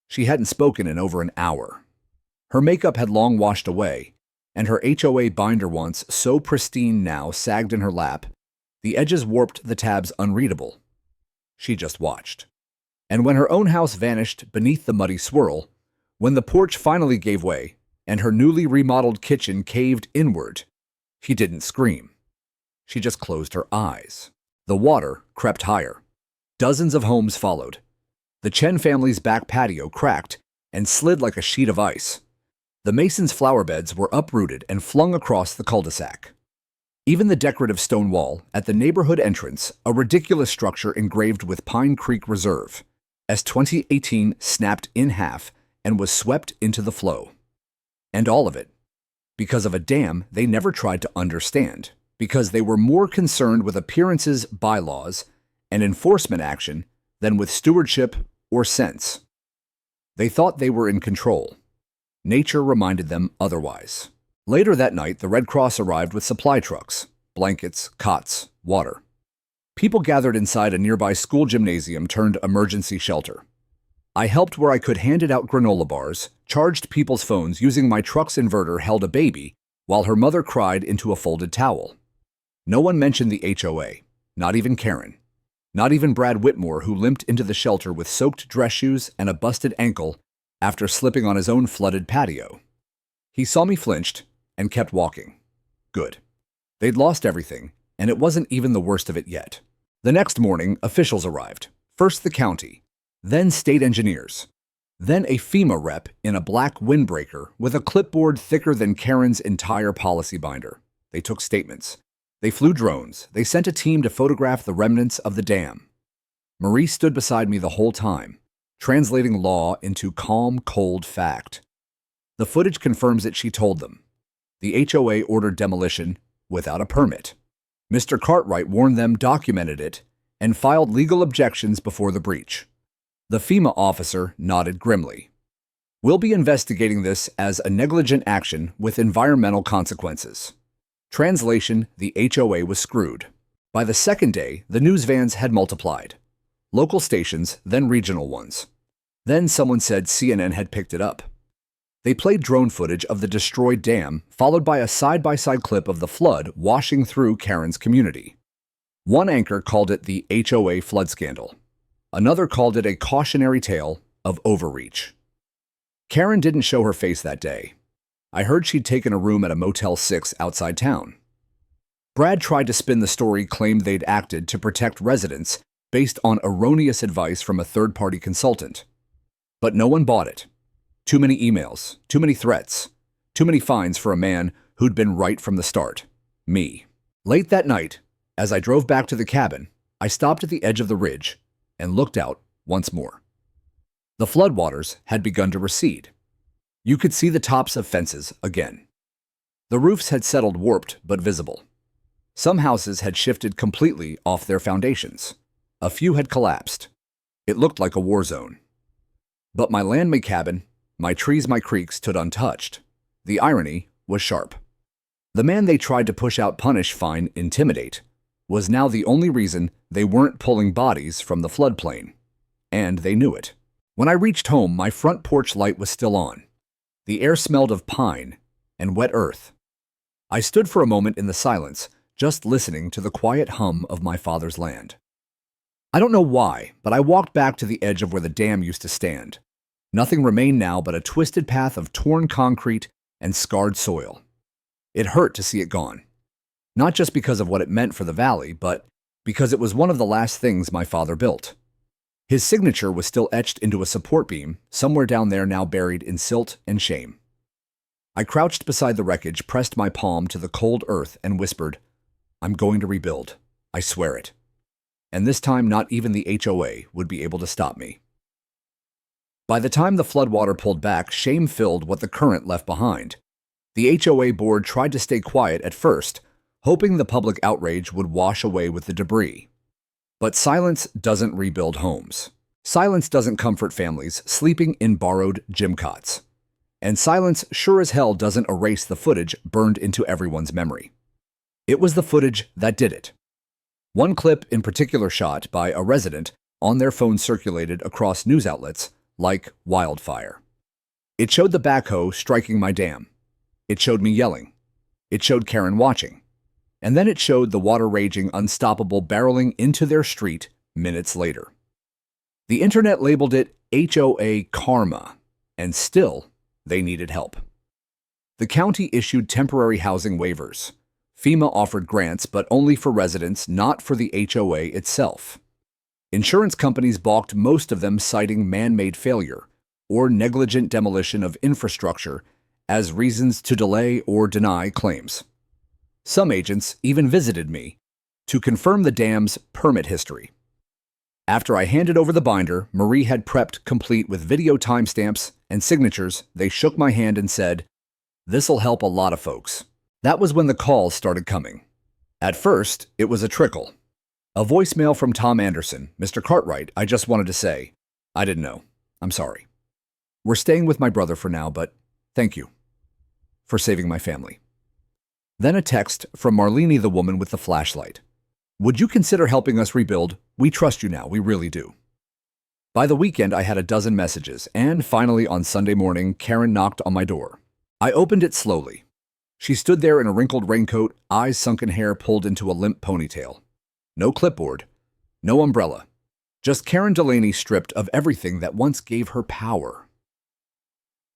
She hadn't spoken in over an hour. Her makeup had long washed away, and her HOA binder, once so pristine, now sagged in her lap. The edges warped, the tabs unreadable. She just watched. And when her own house vanished beneath the muddy swirl, when the porch finally gave way and her newly remodeled kitchen caved inward, she didn't scream. She just closed her eyes. The water crept higher. Dozens of homes followed. The Chen family's back patio cracked and slid like a sheet of ice. The Masons' flower beds were uprooted and flung across the cul-de-sac. Even the decorative stone wall at the neighborhood entrance, a ridiculous structure engraved with Pine Creek Reserve, as 2018 snapped in half and was swept into the flow. And all of it because of a dam they never tried to understand, because they were more concerned with appearances, bylaws, and enforcement action than with stewardship or sense. They thought they were in control. Nature reminded them otherwise. Later that night, the Red Cross arrived with supply trucks, blankets, cots, water. People gathered inside a nearby school gymnasium turned emergency shelter. I helped where I could, handed out granola bars, charged people's phones using my truck's inverter, held a baby while her mother cried into a folded towel. No one mentioned the HOA, not even Karen. Not even Brad Whitmore, who limped into the shelter with soaked dress shoes and a busted ankle after slipping on his own flooded patio. He saw me, flinched, and kept walking. Good. They'd lost everything, and it wasn't even the worst of it yet. The next morning, officials arrived. First the county, then state engineers, then a FEMA rep in a black windbreaker with a clipboard thicker than Karen's entire policy binder. They took statements. They flew drones. They sent a team to photograph the remnants of the dam. Marie stood beside me the whole time, translating law into calm, cold fact. The footage confirms it, she told them. The HOA ordered demolition without a permit. Mr. Cartwright warned them, documented it, and filed legal objections before the breach. The FEMA officer nodded grimly. We'll be investigating this as a negligent action with environmental consequences. Translation: the HOA was screwed. By the second day, the news vans had multiplied. Local stations, then regional ones. Then someone said CNN had picked it up. They played drone footage of the destroyed dam, followed by a side-by-side clip of the flood washing through Karen's community. One anchor called it the HOA flood scandal. Another called it a cautionary tale of overreach. Karen didn't show her face that day. I heard she'd taken a room at a Motel 6 outside town. Brad tried to spin the story, claimed they'd acted to protect residents based on erroneous advice from a third-party consultant. But no one bought it. Too many emails, too many threats, too many fines for a man who'd been right from the start. Me. Late that night, as I drove back to the cabin, I stopped at the edge of the ridge and looked out once more. The floodwaters had begun to recede. You could see the tops of fences again. The roofs had settled, warped but visible. Some houses had shifted completely off their foundations. A few had collapsed. It looked like a war zone. But my landmade cabin, my trees, my creek stood untouched. The irony was sharp. The man they tried to push out, punish, fine, intimidate, was now the only reason they weren't pulling bodies from the floodplain. And they knew it. When I reached home, my front porch light was still on. The air smelled of pine and wet earth. I stood for a moment in the silence, just listening to the quiet hum of my father's land. I don't know why, but I walked back to the edge of where the dam used to stand. Nothing remained now but a twisted path of torn concrete and scarred soil. It hurt to see it gone. Not just because of what it meant for the valley, but because it was one of the last things my father built. His signature was still etched into a support beam, somewhere down there, now buried in silt and shame. I crouched beside the wreckage, pressed my palm to the cold earth, and whispered, "I'm going to rebuild. I swear it." And this time, not even the HOA would be able to stop me. By the time the floodwater pulled back, shame filled what the current left behind. The HOA board tried to stay quiet at first, hoping the public outrage would wash away with the debris. But silence doesn't rebuild homes. Silence doesn't comfort families sleeping in borrowed gym cots. And silence sure as hell doesn't erase the footage burned into everyone's memory. It was the footage that did it. One clip in particular, shot by a resident on their phone, circulated across news outlets like wildfire. It showed the backhoe striking my dam. It showed me yelling. It showed Karen watching. And then it showed the water raging, unstoppable, barreling into their street minutes later. The internet labeled it HOA karma, and still they needed help. The county issued temporary housing waivers. FEMA offered grants, but only for residents, not for the HOA itself. Insurance companies balked, most of them citing man-made failure or negligent demolition of infrastructure as reasons to delay or deny claims. Some agents even visited me to confirm the dam's permit history. After I handed over the binder Marie had prepped, complete with video timestamps and signatures, they shook my hand and said, "This'll help a lot of folks." That was when the calls started coming. At first, it was a trickle. A voicemail from Tom Anderson. "Mr. Cartwright, I just wanted to say, I didn't know. I'm sorry. We're staying with my brother for now, but thank you for saving my family." Then a text from Marlene, the woman with the flashlight. "Would you consider helping us rebuild? We trust you now, we really do." By the weekend, I had a dozen messages, and finally on Sunday morning, Karen knocked on my door. I opened it slowly. She stood there in a wrinkled raincoat, eyes sunken, hair pulled into a limp ponytail. No clipboard, no umbrella, just Karen Delaney stripped of everything that once gave her power.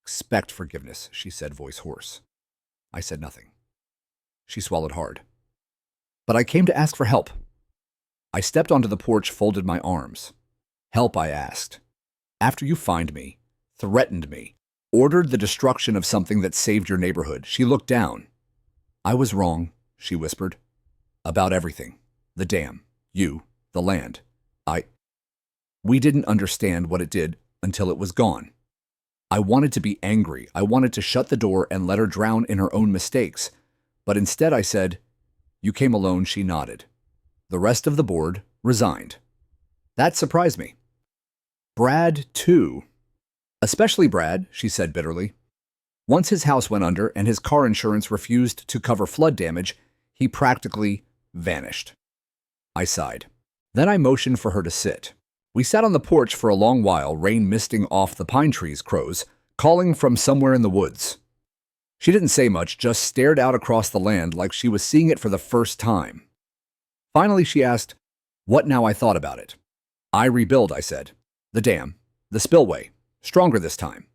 "Expect forgiveness," she said, voice hoarse. I said nothing. She swallowed hard. "But I came to ask for help." I stepped onto the porch, folded my arms. "Help," I asked. "After you fined me, threatened me, ordered the destruction of something that saved your neighborhood." She looked down. "I was wrong," she whispered. "About everything. The dam, you, the land. We didn't understand what it did until it was gone. I wanted to be angry. I wanted to shut the door and let her drown in her own mistakes. But instead I said, You came alone, she nodded. The rest of the board resigned. That surprised me. Brad, too. Especially Brad, she said bitterly. Once his house went under and his car insurance refused to cover flood damage, he practically vanished. I sighed. Then I motioned for her to sit. We sat on the porch for a long while, rain misting off the pine trees' crows, calling from somewhere in the woods. She didn't say much, just stared out across the land like she was seeing it for the first time. Finally, she asked, what now I thought about it. I rebuild, I said. The dam, the spillway, stronger this time.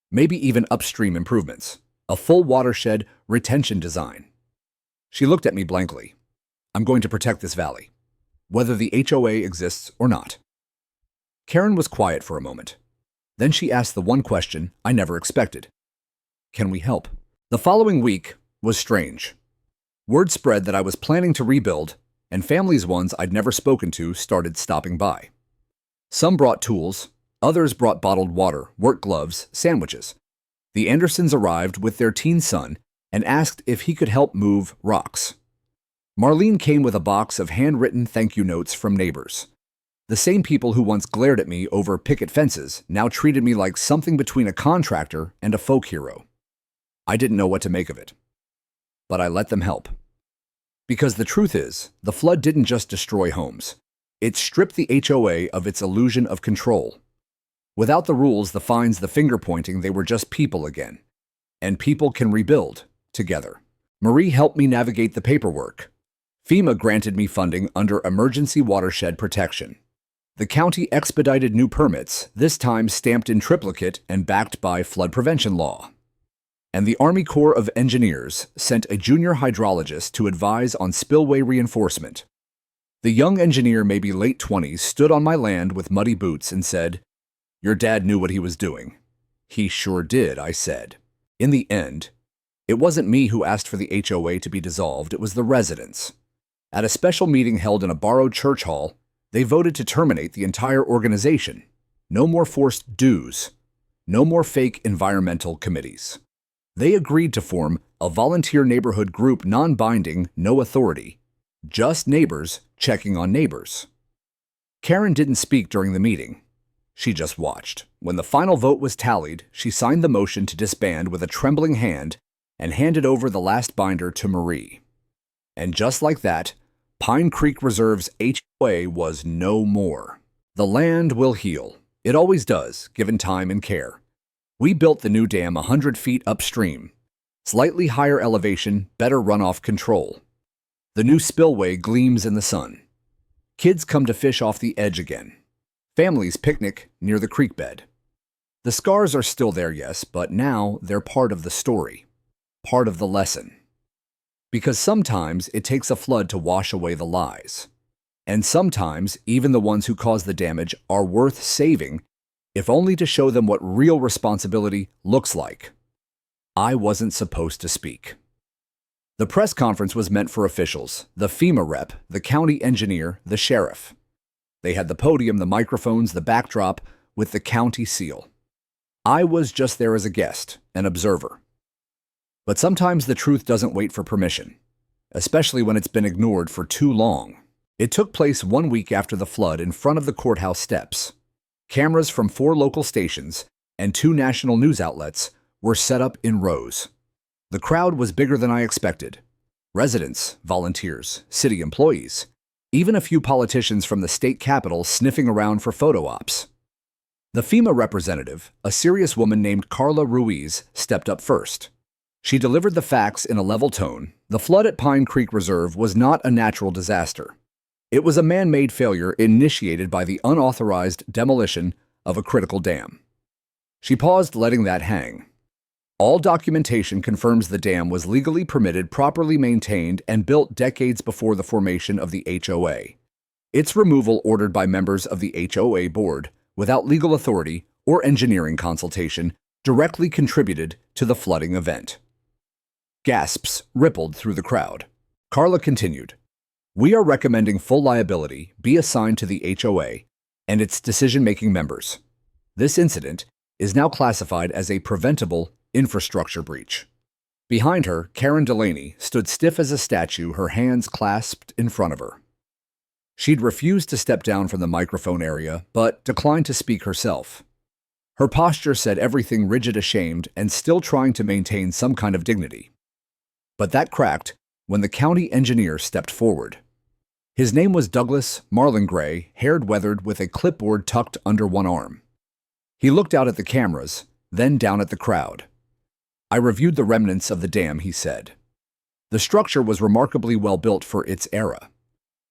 Maybe even upstream improvements. A full watershed retention design. She looked at me blankly. I'm going to protect this valley, whether the HOA exists or not. Karen was quiet for a moment. Then she asked the one question I never expected. Can we help? The following week was strange. Word spread that I was planning to rebuild, and families ones I'd never spoken to started stopping by. Some brought tools, others brought bottled water, work gloves, sandwiches. The Andersons arrived with their teen son and asked if he could help move rocks. Marlene came with a box of handwritten thank you notes from neighbors. The same people who once glared at me over picket fences now treated me like something between a contractor and a folk hero. I didn't know what to make of it, but I let them help. Because the truth is, the flood didn't just destroy homes. It stripped the HOA of its illusion of control. Without the rules, the fines, the finger-pointing, they were just people again. And people can rebuild together. Marie helped me navigate the paperwork. FEMA granted me funding under Emergency Watershed Protection. The county expedited new permits, this time stamped in triplicate and backed by flood prevention law. And the Army Corps of Engineers sent a junior hydrologist to advise on spillway reinforcement. The young engineer, maybe late 20s, stood on my land with muddy boots and said, "Your dad knew what he was doing." He sure did, I said. In the end, it wasn't me who asked for the HOA to be dissolved, it was the residents. At a special meeting held in a borrowed church hall, they voted to terminate the entire organization. No more forced dues. No more fake environmental committees. They agreed to form a volunteer neighborhood group, non-binding, no authority. Just neighbors checking on neighbors. Karen didn't speak during the meeting. She just watched. When the final vote was tallied, she signed the motion to disband with a trembling hand and handed over the last binder to Marie. And just like that, Pine Creek Reserve's HOA was no more. The land will heal. It always does, given time and care. We built the new dam 100 feet upstream. Slightly higher elevation, better runoff control. The new spillway gleams in the sun. Kids come to fish off the edge again. Families picnic near the creek bed. The scars are still there, yes, but now they're part of the story, part of the lesson. Because sometimes it takes a flood to wash away the lies. And sometimes even the ones who cause the damage are worth saving, if only to show them what real responsibility looks like. I wasn't supposed to speak. The press conference was meant for officials, the FEMA rep, the county engineer, the sheriff. They had the podium, the microphones, the backdrop, with the county seal. I was just there as a guest, an observer. But sometimes the truth doesn't wait for permission, especially when it's been ignored for too long. It took place 1 week after the flood in front of the courthouse steps. Cameras from 4 local stations and 2 national news outlets were set up in rows. The crowd was bigger than I expected. Residents, volunteers, city employees, even a few politicians from the state capitol sniffing around for photo ops. The FEMA representative, a serious woman named Carla Ruiz, stepped up first. She delivered the facts in a level tone. The flood at Pine Creek Reserve was not a natural disaster. It was a man-made failure initiated by the unauthorized demolition of a critical dam. She paused, letting that hang. All documentation confirms the dam was legally permitted, properly maintained, and built decades before the formation of the HOA. Its removal ordered by members of the HOA board, without legal authority or engineering consultation, directly contributed to the flooding event. Gasps rippled through the crowd. Carla continued, "We are recommending full liability be assigned to the HOA and its decision-making members. This incident is now classified as a preventable infrastructure breach." Behind her, Karen Delaney stood stiff as a statue, her hands clasped in front of her. She'd refused to step down from the microphone area, but declined to speak herself. Her posture said everything rigid, ashamed, and still trying to maintain some kind of dignity. But that cracked when the county engineer stepped forward. His name was Douglas Marlin Gray, haired, weathered, with a clipboard tucked under one arm. He looked out at the cameras, then down at the crowd. "I reviewed the remnants of the dam," he said. The structure was remarkably well built for its era.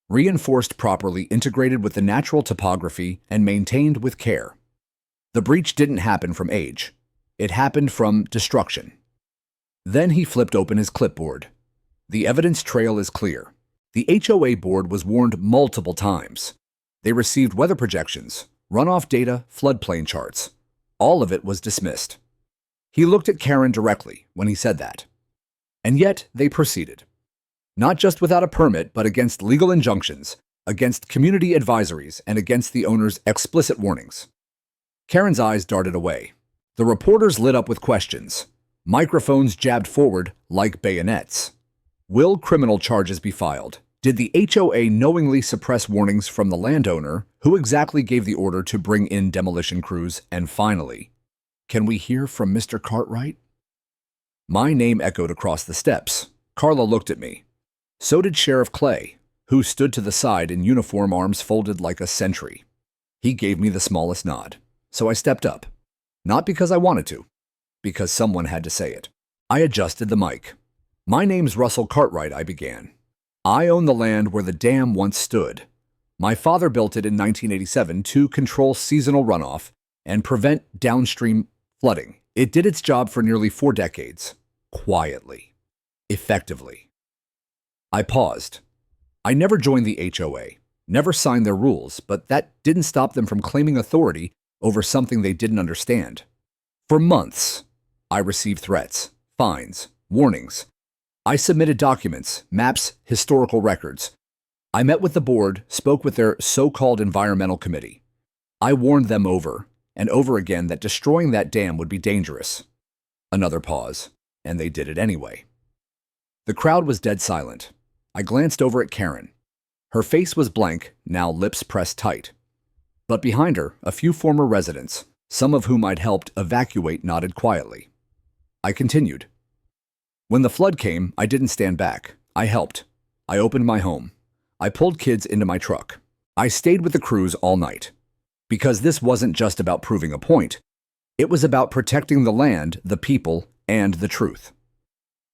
Reinforced properly, integrated with the natural topography, and maintained with care. The breach didn't happen from age. It happened from destruction. Then he flipped open his clipboard. The evidence trail is clear. The HOA board was warned multiple times. They received weather projections, runoff data, floodplain charts. All of it was dismissed. He looked at Karen directly when he said that. And yet they proceeded. Not just without a permit, but against legal injunctions, against community advisories, and against the owner's explicit warnings. Karen's eyes darted away. The reporters lit up with questions. Microphones jabbed forward like bayonets. Will criminal charges be filed? Did the HOA knowingly suppress warnings from the landowner? Who exactly gave the order to bring in demolition crews? And finally, can we hear from Mr. Cartwright? My name echoed across the steps. Carla looked at me. So did Sheriff Clay, who stood to the side in uniform, arms folded like a sentry. He gave me the smallest nod, so I stepped up. Not because I wanted to, because someone had to say it. I adjusted the mic. "My name's Russell Cartwright," I began. "I own the land where the dam once stood. My father built it in 1987 to control seasonal runoff and prevent downstream flooding. It did its job for nearly 4 decades. Quietly. Effectively." I paused. I never joined the HOA, never signed their rules, but that didn't stop them from claiming authority over something they didn't understand. For months, I received threats, fines, warnings. I submitted documents, maps, historical records. I met with the board, spoke with their so-called environmental committee. I warned them over and over again that destroying that dam would be dangerous. Another pause, and they did it anyway. The crowd was dead silent. I glanced over at Karen. Her face was blank, now lips pressed tight. But behind her, a few former residents, some of whom I'd helped evacuate, nodded quietly. I continued. When the flood came, I didn't stand back. I helped. I opened my home. I pulled kids into my truck. I stayed with the crews all night. Because this wasn't just about proving a point. It was about protecting the land, the people, and the truth.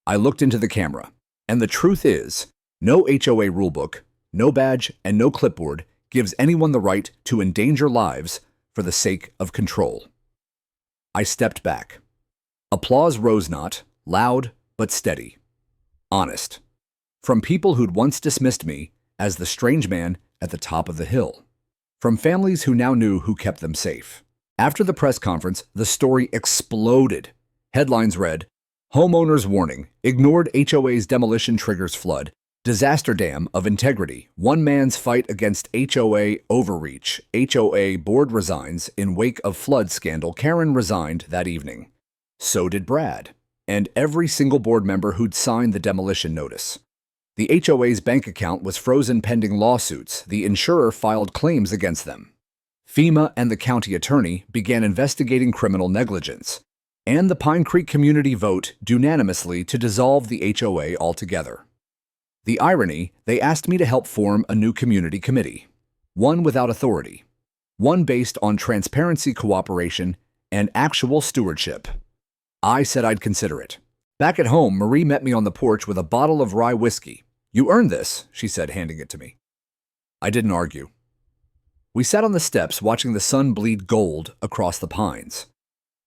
I looked into the camera, and the truth is, no HOA rulebook, no badge, and no clipboard gives anyone the right to endanger lives for the sake of control. I stepped back. Applause rose not, loud but steady. Honest. From people who'd once dismissed me as the strange man at the top of the hill. From families who now knew who kept them safe. After the press conference, the story exploded. Headlines read, "Homeowner's warning, ignored HOA's demolition triggers flood. Disaster dam of integrity. One man's fight against HOA overreach. HOA board resigns in wake of flood scandal." Karen resigned that evening. So did Brad, and every single board member who'd signed the demolition notice. The HOA's bank account was frozen pending lawsuits. The insurer filed claims against them. FEMA and the county attorney began investigating criminal negligence. And the Pine Creek community voted unanimously to dissolve the HOA altogether. The irony, they asked me to help form a new community committee. One without authority. One based on transparency, cooperation, and actual stewardship. I said I'd consider it. Back at home, Marie met me on the porch with a bottle of rye whiskey. "You earned this," she said, handing it to me. I didn't argue. We sat on the steps watching the sun bleed gold across the pines.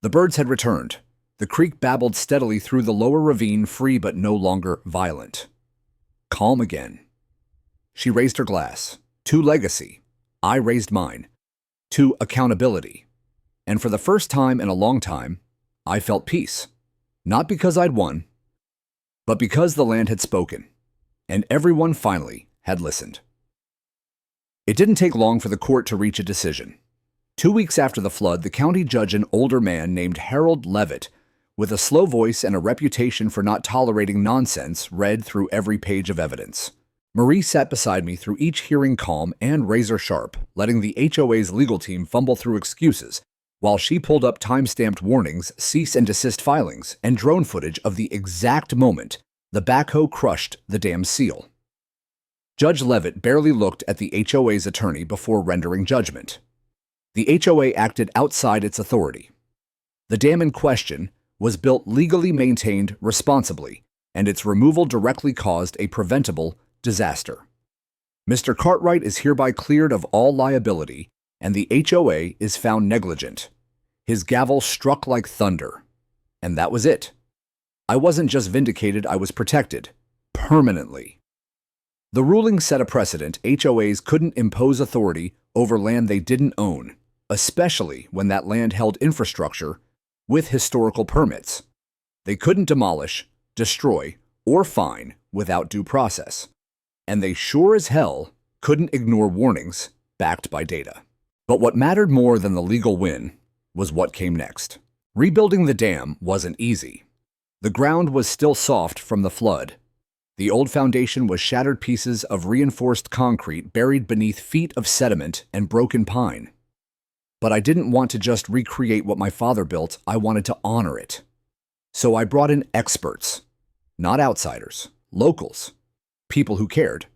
The birds had returned. The creek babbled steadily through the lower ravine, free but no longer violent. Calm again. She raised her glass. To legacy. I raised mine. To accountability. And for the first time in a long time, I felt peace. Not because I'd won, but because the land had spoken, and everyone finally had listened. It didn't take long for the court to reach a decision. 2 weeks after the flood, the county judge, an older man named Harold Levitt, with a slow voice and a reputation for not tolerating nonsense read through every page of evidence. Marie sat beside me through each hearing calm and razor-sharp, letting the HOA's legal team fumble through excuses, while she pulled up time-stamped warnings, cease and desist filings, and drone footage of the exact moment the backhoe crushed the dam's seal. Judge Levitt barely looked at the HOA's attorney before rendering judgment. The HOA acted outside its authority. The dam in question was built legally, maintained responsibly, and its removal directly caused a preventable disaster. Mr. Cartwright is hereby cleared of all liability, and the HOA is found negligent. His gavel struck like thunder. And that was it. I wasn't just vindicated, I was protected. Permanently. The ruling set a precedent. HOAs couldn't impose authority over land they didn't own, especially when that land held infrastructure with historical permits. They couldn't demolish, destroy, or fine without due process. And they sure as hell couldn't ignore warnings backed by data. But what mattered more than the legal win was what came next. Rebuilding the dam wasn't easy. The ground was still soft from the flood. The old foundation was shattered pieces of reinforced concrete buried beneath feet of sediment and broken pine. But I didn't want to just recreate what my father built, I wanted to honor it. So I brought in experts, not outsiders, locals, people who cared.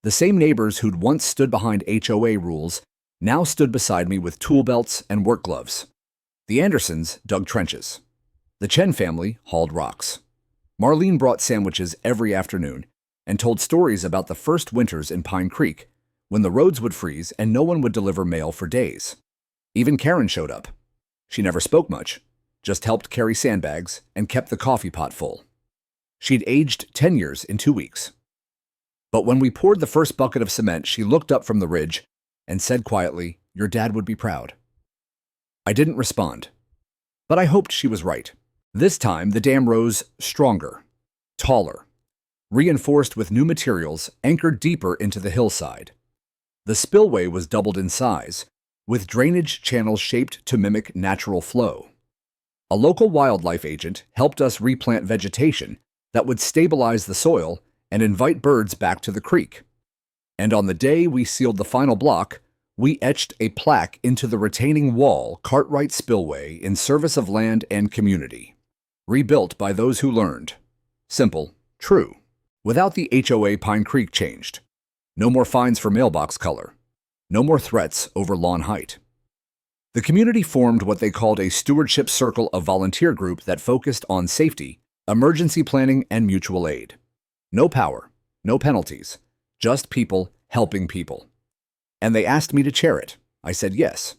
The same neighbors who'd once stood behind HOA rules now stood beside me with tool belts and work gloves. The Andersons dug trenches. The Chen family hauled rocks. Marlene brought sandwiches every afternoon and told stories about the first winters in Pine Creek, when the roads would freeze and no one would deliver mail for days. Even Karen showed up. She never spoke much, just helped carry sandbags and kept the coffee pot full. She'd aged 10 years in 2 weeks. But when we poured the first bucket of cement, she looked up from the ridge and said quietly, "Your dad would be proud." I didn't respond, but I hoped she was right. This time, the dam rose stronger, taller, reinforced with new materials anchored deeper into the hillside. The spillway was doubled in size, with drainage channels shaped to mimic natural flow. A local wildlife agent helped us replant vegetation that would stabilize the soil and invite birds back to the creek. And on the day we sealed the final block, we etched a plaque into the retaining wall, Cartwright Spillway, in service of land and community. Rebuilt by those who learned. Simple, true. Without the HOA, Pine Creek changed. No more fines for mailbox color. No more threats over lawn height. The community formed what they called a stewardship circle, a volunteer group that focused on safety, emergency planning, and mutual aid. No power, no penalties, just people helping people. And they asked me to chair it. I said yes.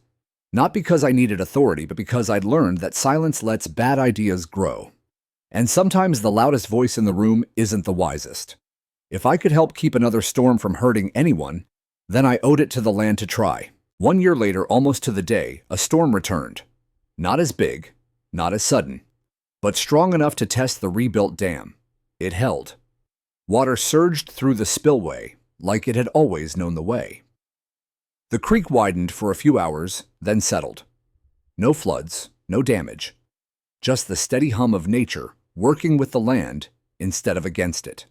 Not because I needed authority, but because I'd learned that silence lets bad ideas grow. And sometimes the loudest voice in the room isn't the wisest. If I could help keep another storm from hurting anyone, then I owed it to the land to try. 1 year later, almost to the day, a storm returned. Not as big, not as sudden, but strong enough to test the rebuilt dam. It held. Water surged through the spillway like it had always known the way. The creek widened for a few hours, then settled. No floods, no damage, just the steady hum of nature working with the land instead of against it.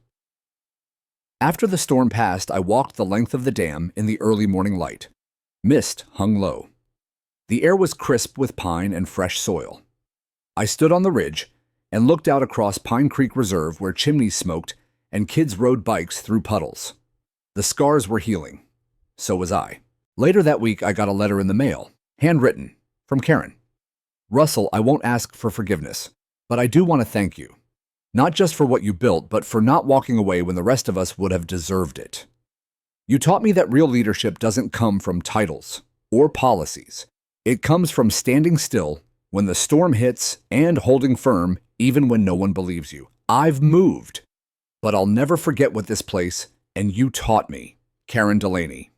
After the storm passed, I walked the length of the dam in the early morning light. Mist hung low. The air was crisp with pine and fresh soil. I stood on the ridge and looked out across Pine Creek Reserve, where chimneys smoked and kids rode bikes through puddles. The scars were healing. So was I. Later that week, I got a letter in the mail, handwritten, from Karen. "Russell, I won't ask for forgiveness, but I do want to thank you. Not just for what you built, but for not walking away when the rest of us would have deserved it. You taught me that real leadership doesn't come from titles or policies. It comes from standing still when the storm hits and holding firm even when no one believes you. I've moved, but I'll never forget what this place and you taught me." Karen Delaney.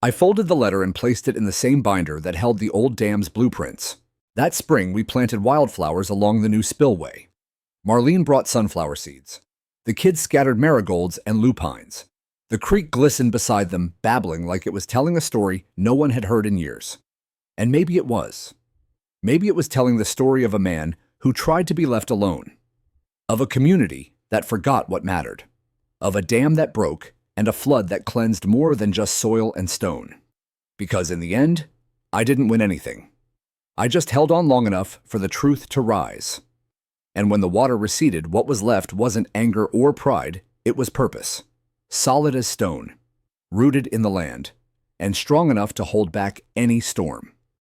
I folded the letter and placed it in the same binder that held the old dam's blueprints. That spring, we planted wildflowers along the new spillway. Marlene brought sunflower seeds. The kids scattered marigolds and lupines. The creek glistened beside them, babbling like it was telling a story no one had heard in years. And maybe it was. Maybe it was telling the story of a man who tried to be left alone, of a community that forgot what mattered, of a dam that broke and a flood that cleansed more than just soil and stone. Because in the end, I didn't win anything. I just held on long enough for the truth to rise. And when the water receded, what was left wasn't anger or pride, it was purpose, solid as stone, rooted in the land, and strong enough to hold back any storm.